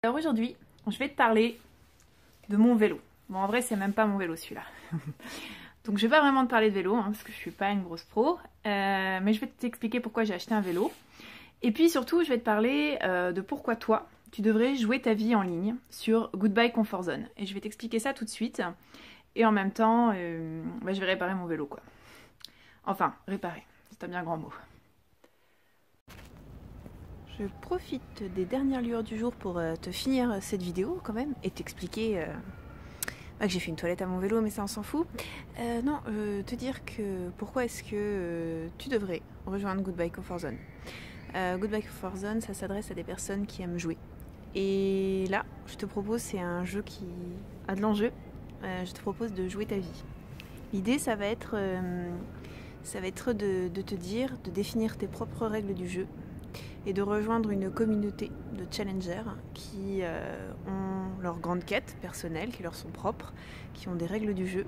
Alors aujourd'hui, je vais te parler de mon vélo. Bon, en vrai, c'est même pas mon vélo celui-là. Donc je vais pas vraiment te parler de vélo, parce que je suis pas une grosse pro. Mais je vais t'expliquer pourquoi j'ai acheté un vélo. Et puis surtout, je vais te parler de pourquoi toi, tu devrais jouer ta vie en ligne sur Goodbye Comfort Zone. Et je vais t'expliquer ça tout de suite. Et en même temps, je vais réparer mon vélo, quoi. Enfin, réparer, c'est un bien grand mot. Je profite des dernières lueurs du jour pour te finir cette vidéo quand même et t'expliquer que j'ai fait une toilette à mon vélo, mais ça on s'en fout. Non, te dire que pourquoi est-ce que tu devrais rejoindre Goodbye Comfort Zone. Goodbye Comfort Zone, ça s'adresse à des personnes qui aiment jouer. Et là, je te propose, c'est un jeu qui a de l'enjeu. Je te propose de jouer ta vie. L'idée, ça va être de te dire, de définir tes propres règles du jeu et de rejoindre une communauté de challengers qui ont leurs grandes quêtes personnelles, qui leur sont propres, qui ont des règles du jeu,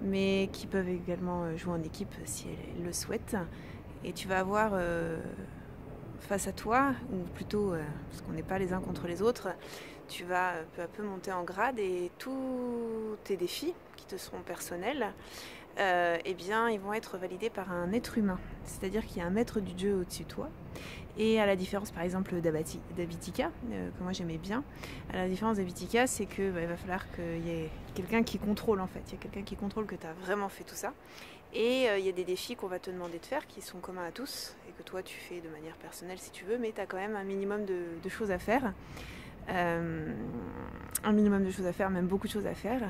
mais qui peuvent également jouer en équipe si elles le souhaitent. Et tu vas avoir face à toi, ou plutôt, parce qu'on n'est pas les uns contre les autres, tu vas peu à peu monter en grade et tous tes défis qui te seront personnels, eh bien, ils vont être validés par un être humain. C'est-à-dire qu'il y a un maître du jeu au-dessus de toi. Et à la différence, par exemple, d'Abitika, que moi j'aimais bien, à la différence d'Abitika, c'est qu'il va falloir qu'il y ait quelqu'un qui contrôle, en fait. Il y a quelqu'un qui contrôle que tu as vraiment fait tout ça. Et il y a des défis qu'on va te demander de faire qui sont communs à tous et que toi tu fais de manière personnelle si tu veux, mais tu as quand même un minimum de choses à faire. Un minimum de choses à faire, même beaucoup de choses à faire.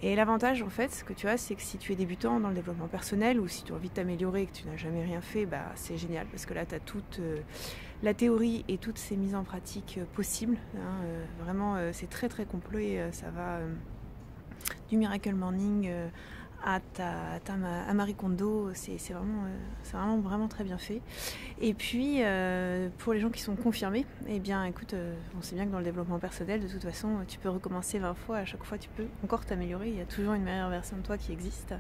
Et l'avantage en fait que tu as, c'est que si tu es débutant dans le développement personnel ou si tu as envie de t'améliorer et que tu n'as jamais rien fait, c'est génial parce que là tu as toute la théorie et toutes ces mises en pratique possibles. Vraiment c'est très très complet, ça va du Miracle Morning à Marie Kondo, c'est vraiment très bien fait. Et puis pour les gens qui sont confirmés, eh bien écoute, on sait bien que dans le développement personnel, de toute façon, tu peux recommencer 20 fois, à chaque fois tu peux encore t'améliorer, il y a toujours une meilleure version de toi qui existe.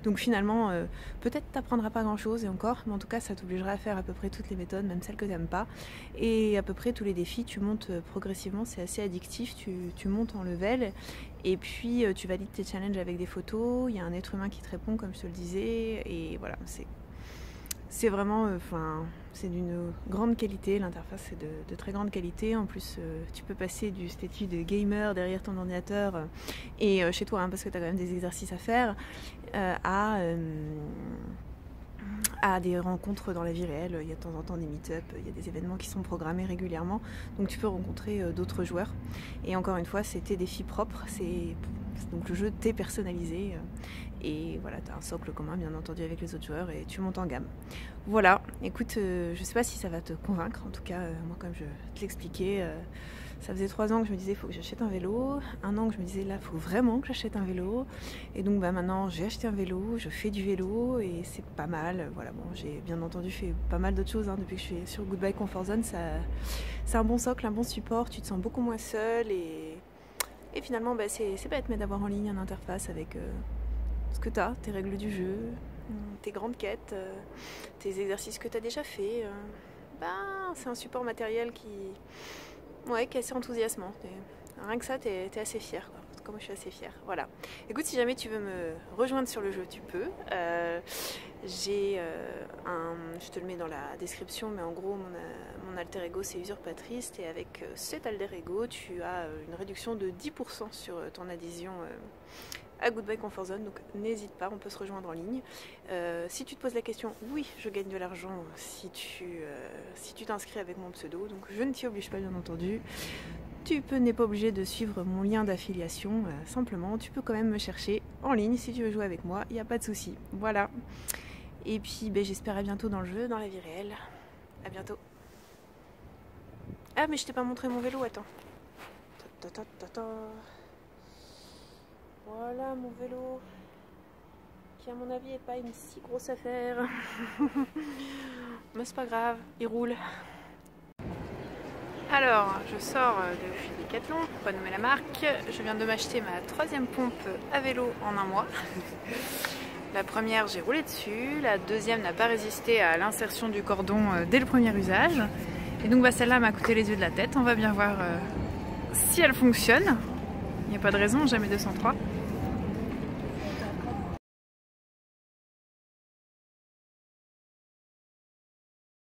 Donc finalement, peut-être t'apprendras pas grand chose et encore, mais en tout cas ça t'obligera à faire à peu près toutes les méthodes, même celles que t'aimes pas. Et à peu près tous les défis, tu montes progressivement, c'est assez addictif, tu montes en level. Et puis tu valides tes challenges avec des photos, il y a un être humain qui te répond comme je te le disais, et voilà, c'est vraiment, c'est d'une grande qualité, l'interface est de très grande qualité, en plus tu peux passer du statut de gamer derrière ton ordinateur et chez toi, parce que tu as quand même des exercices à faire, à des rencontres dans la vie réelle. Il y a de temps en temps des meet-up, il y a des événements qui sont programmés régulièrement, donc tu peux rencontrer d'autres joueurs. Et encore une fois, c'est tes défis propres, donc le jeu t'est personnalisé, et voilà, tu as un socle commun bien entendu avec les autres joueurs et tu montes en gamme. Voilà, écoute, je sais pas si ça va te convaincre, en tout cas, moi comme je te l'expliquais, ça faisait 3 ans que je me disais il faut que j'achète un vélo, 1 an que je me disais là il faut vraiment que j'achète un vélo, et donc maintenant j'ai acheté un vélo, je fais du vélo et c'est pas mal. Voilà, bon, j'ai bien entendu fait pas mal d'autres choses depuis que je suis sur Goodbye Comfort Zone, c'est un bon socle, un bon support, tu te sens beaucoup moins seul et finalement c'est bête mais d'avoir en ligne une interface avec ce que tu as, tes règles du jeu, tes grandes quêtes, tes exercices que tu as déjà fait, c'est un support matériel qui est assez enthousiasmant. Rien que ça, t'es assez fière, quoi. En tout cas, moi je suis assez fière. Voilà. Écoute, si jamais tu veux me rejoindre sur le jeu, tu peux. Je te le mets dans la description, mais en gros, mon alter ego c'est Usurpatrice, et avec cet alter ego, tu as une réduction de 10% sur ton adhésion à Goodbye Comfort Zone, donc n'hésite pas, on peut se rejoindre en ligne. Si tu te poses la question, oui, je gagne de l'argent si tu t'inscris avec mon pseudo, donc je ne t'y oblige pas bien entendu. Tu n'es pas obligé de suivre mon lien d'affiliation, simplement tu peux quand même me chercher en ligne si tu veux jouer avec moi, il n'y a pas de souci. Voilà. Et puis j'espère à bientôt dans le jeu, dans la vie réelle. À bientôt. Ah mais je t'ai pas montré mon vélo, attends. Voilà mon vélo, qui à mon avis n'est pas une si grosse affaire. Mais c'est pas grave, il roule. Alors, je sors de chez Decathlon, pour pas nommer la marque. Je viens de m'acheter ma 3e pompe à vélo en 1 mois. La première, j'ai roulé dessus. La deuxième n'a pas résisté à l'insertion du cordon dès le premier usage. Et donc celle-là m'a coûté les yeux de la tête. On va bien voir si elle fonctionne, il n'y a pas de raison, jamais 203.